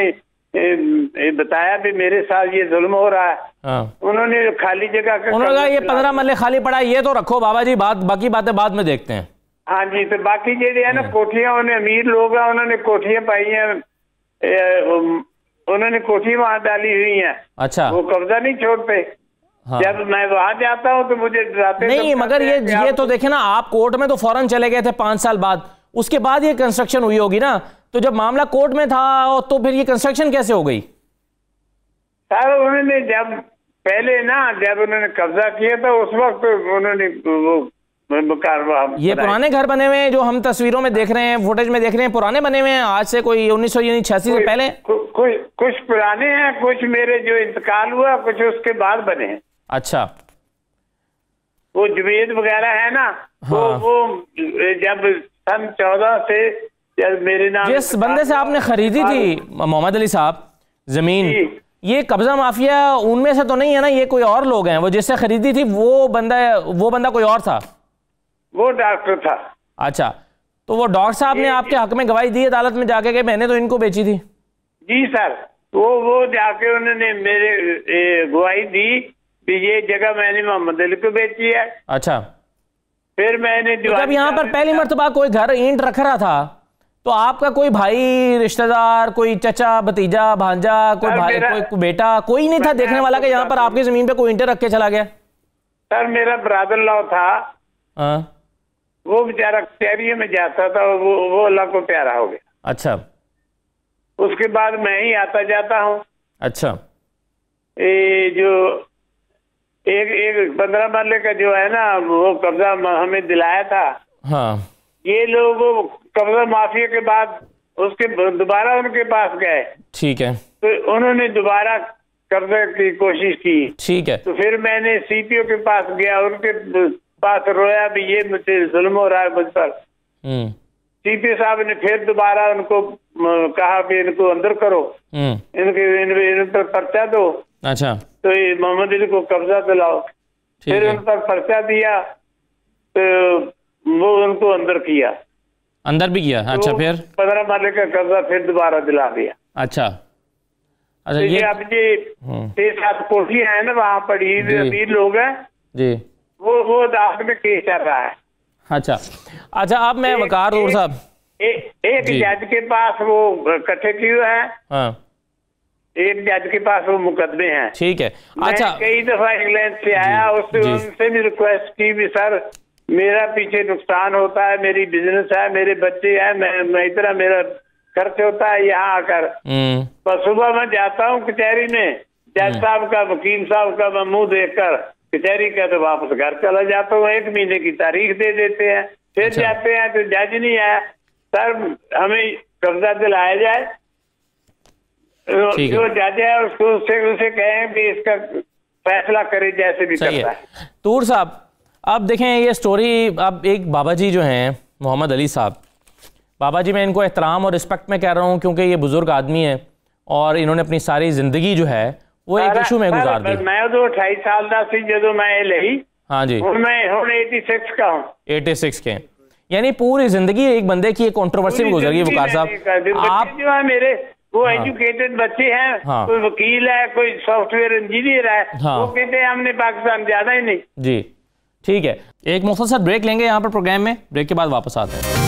बताया भी मेरे साथ ये जुल्म हो रहा है। हाँ। उन्होंने खाली जगह उन्होंने कहा ये 15 मरले खाली पड़ा है, ये तो रखो बाबा जी, बाकी बातें बाद में देखते हैं। हाँ जी, तो बाकी जो है ना कोठियां, उन्हें अमीर लोग हैं, उन्होंने कोठियां पाई हैं, उन्होंने कोठी वहां डाली हुई है। अच्छा, वो कब्जा नहीं छोड़ते। हाँ। जब मैं वहां जाता हूँ तो मुझे डराते नहीं, मगर ये तो देखे ना, आप कोर्ट में तो फौरन चले गए थे 5 साल बाद, उसके बाद ये कंस्ट्रक्शन हुई होगी ना, तो जब मामला कोर्ट में था तो फिर ये कंस्ट्रक्शन कैसे हो गई? सर उन्होंने जब पहले ना, जब उन्होंने कब्जा किया था उस वक्त उन्होंने ये पुराने घर बने हुए हैं जो हम तस्वीरों में देख रहे हैं, फुटेज में देख रहे हैं, पुराने बने हुए हैं, आज से कोई 1986 से पहले? कुछ पुराने हैं, कुछ मेरे जो इंतकाल हुआ, कुछ उसके बाद बने हैं। अच्छा, वो जुबेद वगैरह है ना। हाँ। वो जब सन 14 से जब मेरे नाम जिस बंदे से आपने खरीदी थी मोहम्मद अली साहब जमीन, ये कब्जा माफिया उनमें से तो नहीं है ना, ये कोई और लोग हैं? वो जिससे खरीदी थी वो बंदा कोई और था? वो डॉक्टर था। अच्छा, तो वो डॉक्टर साहब ने आपके हक में गवाही दी अदालत में जाके कि मैंने तो इनको बेची थी? जी सर, वो जाके उन्होंने मेरे गवाही दी कि ये जगह मैंने मोहम्मद अली को बेची है। अच्छा, फिर मैंने तो जब यहाँ पर पहली मर्तबा कोई घर ईंट रख रहा था तो आपका कोई भाई, रिश्तेदार, कोई चचा, भतीजा, भांजा, कोई भाई, कोई बेटा, कोई नहीं था देखने वाला कि यहाँ पर आपकी जमीन पे कोई ईंटें रख के चला गया? सर मेरा ब्रदर लॉ था। हाँ। वो बेचारा कचहरी में जाता था, वो अल्लाह को प्यारा हो गया। अच्छा, उसके बाद मैं ही आता जाता हूँ। अच्छा, जो एक 15 मरले का जो है ना, वो कब्जा हमें दिलाया था। हाँ। ये लोग कब्जा माफिया के बाद उसके दोबारा उनके पास गए। ठीक है। तो उन्होंने दोबारा कब्जा की कोशिश की। ठीक है। तो फिर मैंने सीपीओ के पास गया, उनके पास रोया भी ये मुझे जुल्म हो रहा है मुझ पर। सीपीओ साहब ने फिर दोबारा उनको कहा कि इनको अंदर करो, इन पर पर्चा दो। अच्छा, तो मोहम्मद अली को कब्जा दिलाओ। फिर उन पर पर्चा दिया तो वो उनको अंदर किया, अंदर भी किया। अच्छा, तो फिर 15 मरले का कब्जा फिर दोबारा दिला दिया। अच्छा, तो ये अब जी 6-7 कोठियां है ना वहाँ पड़ी, अमीर लोग हैं जी, वो अदालत में केस चल रहा है। अच्छा, अब मैं वकार साहब एक जज के पास वो इकट्ठे किए हैं। हाँ। एक जज के पास वो मुकदमे हैं। ठीक है। अच्छा, कई दफा इंग्लैंड से आया, उनसे भी रिक्वेस्ट की भी सर मेरा पीछे नुकसान होता है, मेरी बिजनेस है, मेरे बच्चे हैं, मैं इतना मेरा खर्च होता है यहाँ आकर। पर सुबह मैं जाता हूँ कचहरी में, जज साहब का, वकील साहब का मैं मुंह देखकर कचहरी का, तो वापस घर चला जाता हूँ। 1 महीने की तारीख दे देते हैं, फिर जाते हैं तो जज नहीं आया। सर हमें कब्जा दिलाया जाए, जो जज है उसको उसे कहें कि इसका फैसला करे जैसे भी करता है। तूर साहब, अब देखें ये स्टोरी, अब एक बाबा जी जो हैं मोहम्मद अली साहब, बाबा जी मैं इनको एहतराम और रिस्पेक्ट में कह रहा हूँ क्योंकि ये बुजुर्ग आदमी है और इन्होंने अपनी सारी जिंदगी जो है वो एक इशू में गुजार दी। मैं तो 28 साल का सी जो मैं लही। हाँ जी, मैं 86 का हूँ। 86 के, यानी पूरी जिंदगी एक बंदे की एक कंट्रोवर्सी में गुजर गई। वकार साहब, आप जो है मेरे वो एजुकेटेड बच्चे हैं। हाँ। कोई वकील है, कोई सॉफ्टवेयर इंजीनियर है। हाँ। वो कहते हैं हमने पाकिस्तान ज्यादा ही नहीं। जी ठीक है, एक मुख्तसर ब्रेक लेंगे यहाँ पर प्रोग्राम में, ब्रेक के बाद वापस आते हैं।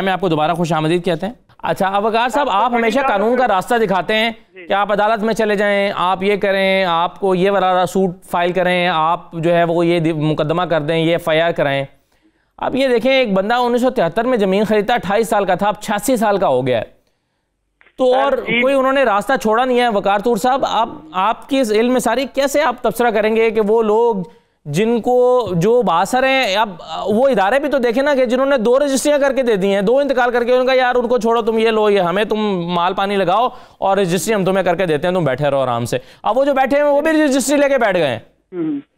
में आपको दोबारा खुश आमदीद कहते हैं। अच्छा, अब वकार साहब, आप हमेशा कानून का रास्ता दिखाते हैं कि आप अदालत में चले जाएं, आप ये करें, आपको ये वाला सूट फाइल करें, आप जो है वो ये मुकदमा कर दें, ये FIR कराएं। अब ये देखें, एक बंदा 1973 में ज़मीन खरीदता, 28 साल का था, अब 86 साल का हो गया है, तो और कोई उन्होंने रास्ता छोड़ा नहीं है। वकार तूर साहब, आपकी इस इल्म में सारी कैसे आप तबसरा करेंगे कि वो लोग जिनको जो बासर हैं, अब वो इदारे भी तो देखे ना कि जिन्होंने 2 रजिस्ट्रियाँ करके दे दी हैं, 2 इंतकाल करके, उनका यार उनको छोड़ो, तुम ये लो, ये हमें तुम माल पानी लगाओ और रजिस्ट्री हम तुम्हें करके देते हैं, तुम बैठे रहो आराम से। अब वो जो बैठे हैं वो भी रजिस्ट्री लेके बैठ गए हैं।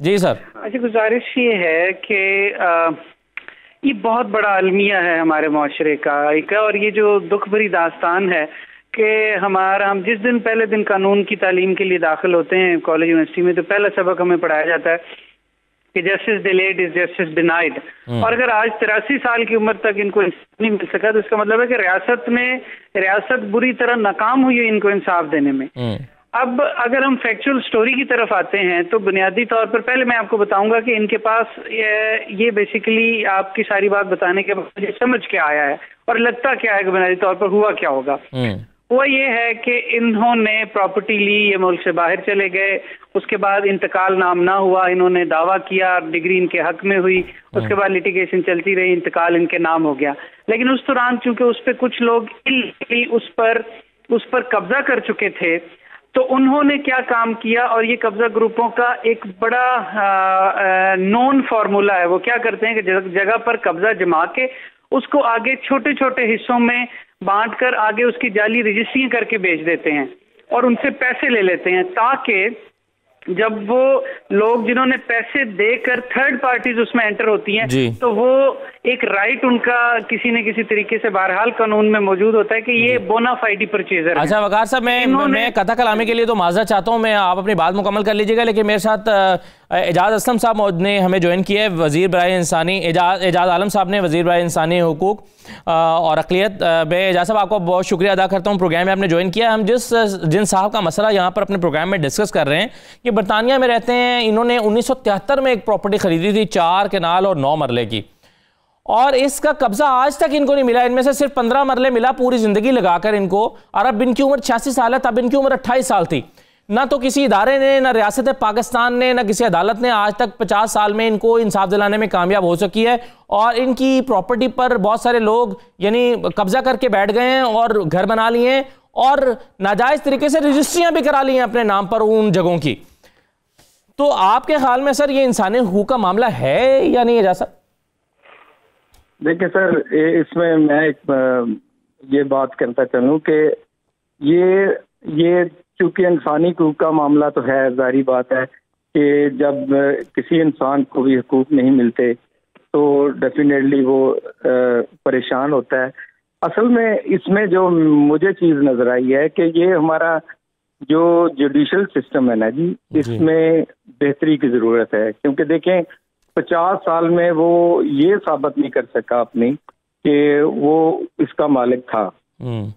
जी सर। अच्छा, गुजारिश ये है कि ये बहुत बड़ा अलमिया है हमारे माशरे का एक, और ये जो दुख भरी दास्तान है कि हम जिस दिन पहले दिन कानून की तालीम के लिए दाखिल होते हैं कॉलेज यूनिवर्सिटी में, तो पहला सबक हमें पढ़ाया जाता है कि justice delayed is justice denied. और अगर आज 83 साल की उम्र तक इनको इंसाफ नहीं मिल सका तो इसका मतलब है कि रियासत बुरी तरह नाकाम हुई है इनको इंसाफ देने में। अब अगर हम फैक्चुअल स्टोरी की तरफ आते हैं तो बुनियादी तौर पर पहले मैं आपको बताऊंगा कि इनके पास ये बेसिकली आपकी सारी बात बताने के बाद मुझे समझ के आया है और लगता क्या है कि बुनियादी तौर पर हुआ क्या होगा। वो ये है कि इन्होंने प्रॉपर्टी ली, ये मुल्क से बाहर चले गए, उसके बाद इंतकाल नाम ना हुआ, इन्होंने दावा किया, डिग्री इनके हक में हुई, उसके बाद लिटिगेशन चलती रही, इंतकाल इनके नाम हो गया। लेकिन उस दौरान चूंकि उस पर कुछ लोग उस पर कब्जा कर चुके थे, तो उन्होंने क्या काम किया, और ये कब्जा ग्रुपों का एक बड़ा नोन फार्मूला है। वो क्या करते हैं कि जगह पर कब्जा जमा के उसको आगे छोटे छोटे हिस्सों में बांट कर आगे उसकी जाली रजिस्ट्री करके बेच देते हैं और उनसे पैसे ले लेते हैं, ताकि जब वो लोग जिन्होंने पैसे देकर थर्ड पार्टीज उसमें एंटर होती हैं तो वो एक राइट उनका किसी न किसी तरीके से बहरहाल कानून में मौजूद होता है कि ये बोनाफाइडी परचेजर। अच्छा वकार साहब, मैं कथा कलामी के लिए तो माजरा चाहता हूँ, मैं आप अपनी बात मुकम्मल कर लीजिएगा, लेकिन मेरे साथ एजाज असलम साहब ने हमें ज्वाइन किया है, वज़ीर बराए इंसानी, एजाज आलम साहब ने, वज़ीर बराए इंसानी हुकूक और अक़लियत। मैं एजाज साहब आपको बहुत शुक्रिया अदा करता हूँ, प्रोग्राम में आपने ज्वाइन किया। हम जिन साहब का मसला यहाँ पर अपने प्रोग्राम में डिस्कस कर रहे हैं कि बरतानिया में रहते हैं, इन्होंने 1973 में एक प्रॉपर्टी खरीदी थी 4 कनाल और 9 मरले की, और इसका कब्जा आज तक इनको नहीं मिला। इनमें से सिर्फ 15 मरले मिला पूरी जिंदगी लगाकर इनको, और अब इनकी उम्र 86 साल है, तब इनकी उम्र 28 साल थी। ना तो किसी इदारे ने, ना रियासत पाकिस्तान ने, ना किसी अदालत ने आज तक 50 साल में इनको इंसाफ दिलाने में कामयाब हो सकी है, और इनकी प्रॉपर्टी पर बहुत सारे लोग यानी कब्जा करके बैठ गए हैं और घर बना लिए हैं और नाजायज तरीके से रजिस्ट्रियां भी करा ली हैं अपने नाम पर उन जगहों की। तो आपके ख्याल में सर ये इंसानी हुकूक का मामला है या नहीं है? जैसा देखिए सर, इसमें मैं ये बात करता चलूँ कि ये चूंकि इंसानी हुकूक का मामला तो है, जाहिर बात है कि जब किसी इंसान को भी हुकूक नहीं मिलते तो डेफिनेटली वो परेशान होता है। असल में इसमें जो मुझे चीज़ नजर आई है कि ये हमारा जो जुडिशल सिस्टम है ना जी, इसमें बेहतरी की ज़रूरत है, क्योंकि देखें 50 साल में वो ये साबित नहीं कर सका अपनी कि वो इसका मालिक था।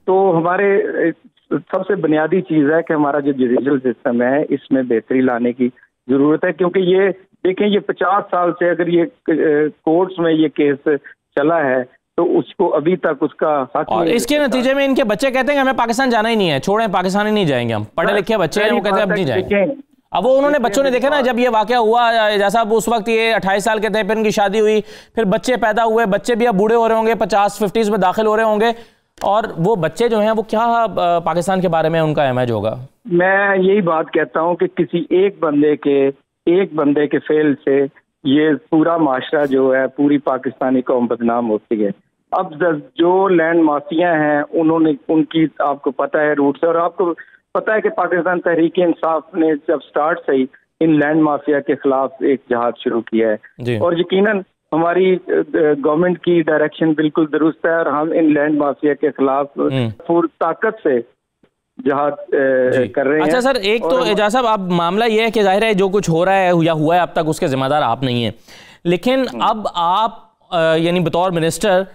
तो हमारे सबसे बुनियादी चीज़ है कि हमारा जो जुडिशल सिस्टम है इसमें बेहतरी लाने की ज़रूरत है, क्योंकि ये देखें ये 50 साल से अगर ये कोर्ट्स में ये केस चला है तो उसको अभी तक उसका हक, और इसके नतीजे में इनके बच्चे कहते हैं कि हमें पाकिस्तान जाना ही नहीं है, छोड़ें पाकिस्तान ही नहीं जाएंगे, हम पढ़े लिखे बच्चे हैं, वो कहते हैं अब नहीं जाएंगे। अब वो उन्होंने बच्चों ने देखा ना, जब ये वाकया हुआ जैसा उस वक्त ये 28 साल के थे, फिर उनकी शादी हुई, फिर बच्चे पैदा हुए, बच्चे भी अब बूढ़े हो रहे होंगे, 50-50s में दाखिल हो रहे होंगे, और वो बच्चे जो हैं वो क्या पाकिस्तान के बारे में उनका इमेज होगा। मैं यही बात कहता हूँ कि किसी एक बंदे के फेल से ये पूरा माशरा जो है, पूरी पाकिस्तानी कौम बदनाम होती है। अब जो लैंड माफिया हैं उन्होंने उनकी आपको पता है रूट्स, और आपको पता है कि पाकिस्तान तहरीक इंसाफ ने जब स्टार्ट से ही इन लैंड माफिया के खिलाफ एक जहाद शुरू किया है, और यकीनन हमारी गवर्नमेंट की डायरेक्शन बिल्कुल दुरुस्त है और हम इन लैंड माफिया के खिलाफ पूरी ताकत से जहाद कर रहे हैं। अच्छा सर, एक तो एजाज साहब अब मामला ये है कि जाहिर है जो कुछ हो रहा है या हुआ है अब तक उसके जिम्मेदार आप नहीं हैं, लेकिन अब आप यानी बतौर मिनिस्टर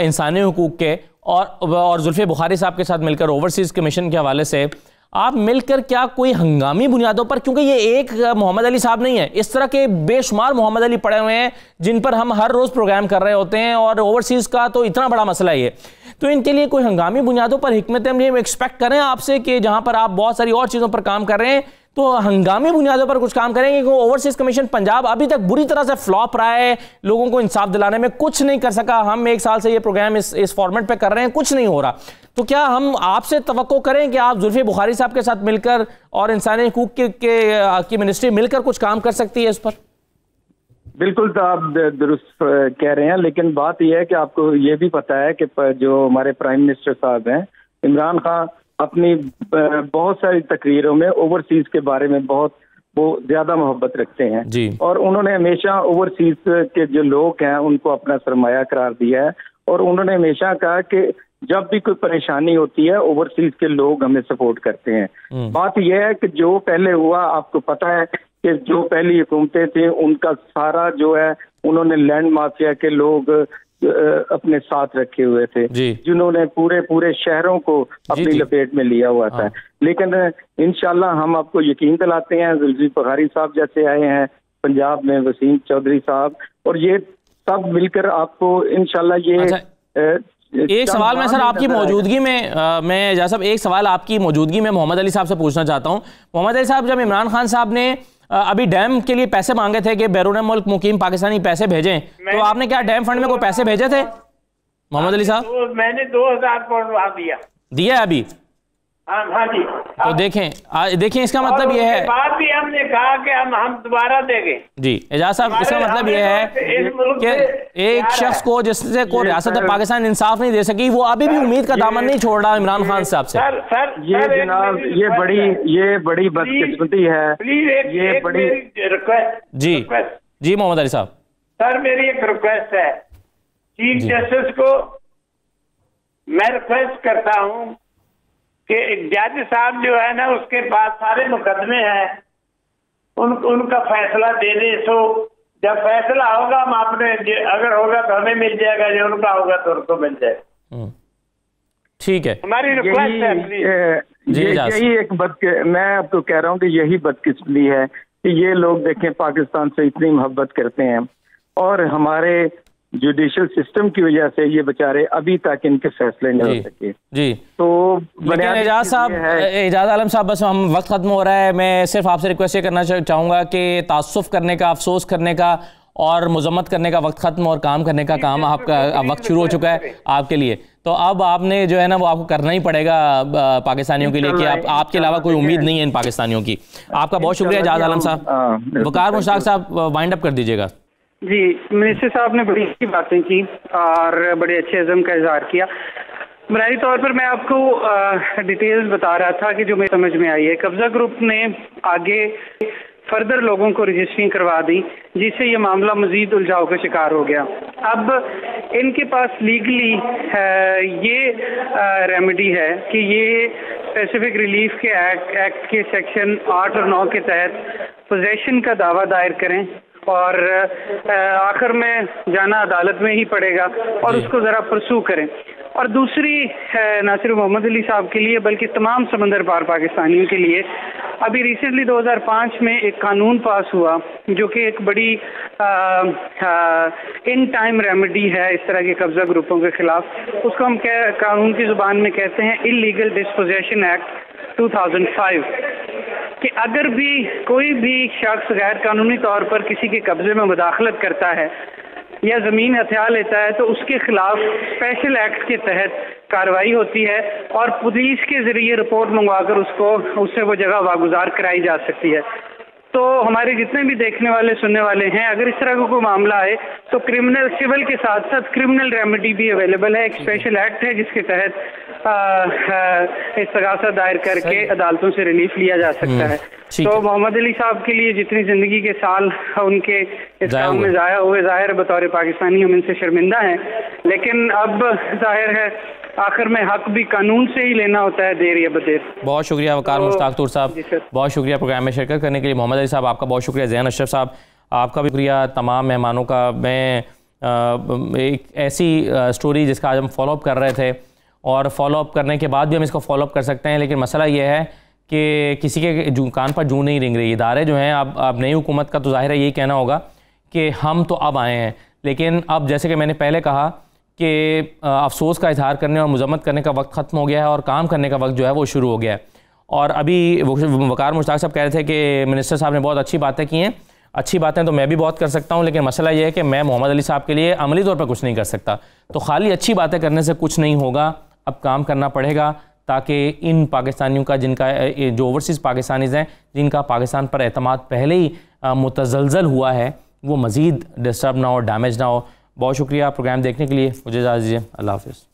इंसानी हुकूक के और जुल्फे बुखारी साहब के साथ मिलकर ओवरसीज़ कमीशन के हवाले से आप मिलकर क्या कोई हंगामी बुनियादों पर, क्योंकि ये एक मोहम्मद अली साहब नहीं है, इस तरह के बेशुमार मोहम्मद अली पड़े हुए हैं जिन पर हम हर रोज़ प्रोग्राम कर रहे होते हैं, और ओवरसीज़ का तो इतना बड़ा मसला है ये, तो इनके लिए कोई हंगामी बुनियादों पर हिकमत अमली एक्सपेक्ट करें आपसे कि जहां पर आप बहुत सारी और चीज़ों पर काम कर रहे हैं तो हंगामी बुनियादों पर कुछ काम करेंगे, क्योंकि ओवरसीज़ कमीशन पंजाब अभी तक बुरी तरह से फ्लॉप रहा है, लोगों को इंसाफ दिलाने में कुछ नहीं कर सका। हम 1 साल से ये प्रोग्राम इस फॉर्मेट पे कर रहे हैं, कुछ नहीं हो रहा, तो क्या हम आपसे तवक्को करें कि आप जुल्फे बुखारी साहब के साथ मिलकर और इंसानी हुकूक की मिनिस्ट्री मिलकर कुछ काम कर सकती है इस पर? बिल्कुल, तो आप दुरुस्त कह रहे हैं, लेकिन बात यह है कि आपको ये भी पता है कि जो हमारे प्राइम मिनिस्टर साहब हैं इमरान खान अपनी बहुत सारी तकरीरों में ओवरसीज के बारे में वो ज्यादा मोहब्बत रखते हैं जी। और उन्होंने हमेशा ओवरसीज के जो लोग हैं उनको अपना सरमाया करार दिया है और उन्होंने हमेशा कहा कि जब भी कोई परेशानी होती है ओवरसीज के लोग हमें सपोर्ट करते हैं। बात यह है कि जो पहले हुआ, आपको पता है कि जो पहली हुकूमतें थी उनका सारा जो है उन्होंने लैंड माफिया के लोग अपने साथ रखे हुए थे, जिन्होंने पूरे शहरों को अपनी लपेट में लिया हुआ था। लेकिन इंशाल्लाह हम आपको यकीन दिलाते हैं, जुल्फिकार बखारी साहब जैसे आए हैं पंजाब में, वसीम चौधरी साहब, और ये सब मिलकर आपको इंशाल्लाह ये एक सवाल मैं सर आपकी मौजूदगी में मैं एजाज साहब एक सवाल आपकी मौजूदगी में मोहम्मद अली साहब से पूछना चाहता हूँ। मोहम्मद अली साहब, जब इमरान खान साहब ने अभी डैम के लिए पैसे मांगे थे कि बैरून मुल्क मुकीम पाकिस्तानी पैसे भेजें, तो आपने क्या डैम फंड में कोई पैसे भेजे थे मोहम्मद अली साहब? मैंने 2000 करोड़ दिया अभी। हाँ जी। तो देखें इसका मतलब ये है, बाद भी हमने कहा कि हम दोबारा देंगे। जी एजाज साहब, इसका मतलब ये है कि एक शख्स को जिससे को रियासत पाकिस्तान इंसाफ नहीं दे सकी, वो अभी भी उम्मीद का दामन नहीं छोड़ रहा इमरान खान साहब से। ये जनाब ये बड़ी बदकिस्मती है। ये बड़ी रिक्वेस्ट जी मोहम्मद अली साहब। सर मेरी एक रिक्वेस्ट है, चीफ जस्टिस को मैं रिक्वेस्ट करता हूँ कि जज साहब जो है ना उसके पास सारे मुकदमे हैं, उनका फैसला दे दे। सो जब फैसला होगा हम अपने, अगर होगा तो हमें मिल जाएगा, जो उनका होगा तो उनको मिल जाएगा। ठीक है, हमारी रिक्वेस्ट है प्लीज। यही एक मैं आपको कह रहा हूँ कि यही बदकिस्मती है कि ये लोग देखें पाकिस्तान से इतनी मोहब्बत करते हैं और हमारे जुडिशियल सिस्टम की वजह से ये बेचारे अभी तक इनके फैसले नहीं हो सके। जी, तो लेकिन एजाज साहब, एजाज आलम साहब, बस हम वक्त खत्म हो रहा है। मैं सिर्फ आपसे रिक्वेस्ट ये करना चाहूँगा कि तासुफ करने का, अफसोस करने का और मजम्मत करने का वक्त खत्म और काम करने का काम आपका वक्त शुरू हो चुका है आपके लिए। तो अब आपने जो है ना वो आपको करना ही पड़ेगा पाकिस्तानियों के लिए कि आपके अलावा कोई उम्मीद नहीं है इन पाकिस्तानियों की। आपका बहुत शुक्रिया एजाज आलम साहब। वकार मुश्ताक साहब, वाइंड अप कर दीजिएगा। जी, मिनिस्टर साहब ने बड़ी अच्छी बातें की और बड़े अच्छे अज़म का इजहार किया। बुनियादी तौर पर मैं आपको डिटेल्स बता रहा था कि जो मेरी समझ में आई है, कब्जा ग्रुप ने आगे फर्दर लोगों को रजिस्ट्री करवा दी, जिससे ये मामला मजीद उलझाव का शिकार हो गया। अब इनके पास लीगली ये रेमेडी है कि ये स्पेसिफिक रिलीफ के एक्ट के सेक्शन 8 और 9 के तहत पोजेशन का दावा दायर करें और आखिर में जाना अदालत में ही पड़ेगा और उसको ज़रा परसू करें। और दूसरी ना सिर्फ मोहम्मद अली साहब के लिए बल्कि तमाम समंदर पार पाकिस्तानियों के लिए अभी रिसेंटली 2005 में एक कानून पास हुआ जो कि एक बड़ी इन टाइम रेमेडी है इस तरह के कब्जा ग्रुपों के खिलाफ। उसको हम कानून की जुबान में कहते हैं इलीगल डिस्पोजेशन एक्ट 2005, कि अगर भी कोई भी शख्स गैर कानूनी तौर पर किसी के कब्जे में मुदाखलत करता है या ज़मीन हथिया लेता है तो उसके खिलाफ स्पेशल एक्ट के तहत कार्रवाई होती है और पुलिस के ज़रिए रिपोर्ट मंगवाकर उससे वो जगह वागुजार कराई जा सकती है। तो हमारे जितने भी देखने वाले सुनने वाले हैं, अगर इस तरह का कोई मामला आए तो क्रिमिनल सिविल के साथ साथ क्रिमिनल रेमेडी भी अवेलेबल है। एक स्पेशल एक्ट है जिसके तहत इस्तगासा दायर करके अदालतों से रिलीफ लिया जा सकता है। तो मोहम्मद अली साहब के लिए जितनी जिंदगी के साल उनके इस काम में ज़ाया हुए, ज़ाहिर बतौर पाकिस्तानी हम इनसे शर्मिंदा हैं, लेकिन अब जाहिर है आखिर में हक भी कानून से ही लेना होता है, देर या बदेर। बहुत शुक्रिया वकार मुश्ताक तूर साहब, बहुत शुक्रिया प्रोग्राम में शिरकत करने के लिए। मोहम्मद अली साहब आपका बहुत शुक्रिया। ज़ैन अशरफ साहब आपका भी शुक्रिया। तमाम मेहमानों का। मैं एक ऐसी स्टोरी जिसका आज हम फॉलोअप कर रहे थे और फॉलोअप करने के बाद भी हम इसको फॉलोअप कर सकते हैं, लेकिन मसला ये है कि किसी के कान पर जूं नहीं रेंग रही। इदारे जो हैं, अब नई हुकूमत का तो ज़ाहिर है यही कहना होगा कि हम तो अब आए हैं, लेकिन अब जैसे कि मैंने पहले कहा कि अफसोस का इजहार करने और मजम्मत करने का वक्त ख़त्म हो गया है और काम करने का वक्त जो है वो शुरू हो गया है। और अभी वकार मुश्ताक साहब कह रहे थे कि मिनिस्टर साहब ने बहुत अच्छी बातें की हैं। अच्छी बातें तो मैं भी बहुत कर सकता हूं, लेकिन मसला ये है कि मैं मोहम्मद अली साहब के लिए अमली तौर पर कुछ नहीं कर सकता। तो खाली अच्छी बातें करने से कुछ नहीं होगा, अब काम करना पड़ेगा ताकि इन पाकिस्तानियों का, जिनका जो ओवरसीज़ पाकिस्तानीज़ हैं, जिनका पाकिस्तान पर एतमाद पहले ही मुतज़लज़ल हुआ है वो मज़ीद डिस्टर्ब ना हो, डैमेज ना हो। बहुत शुक्रिया प्रोग्राम देखने के लिए, मुझे इजाज़त दीजिए, अल्लाह हाफ़िज़।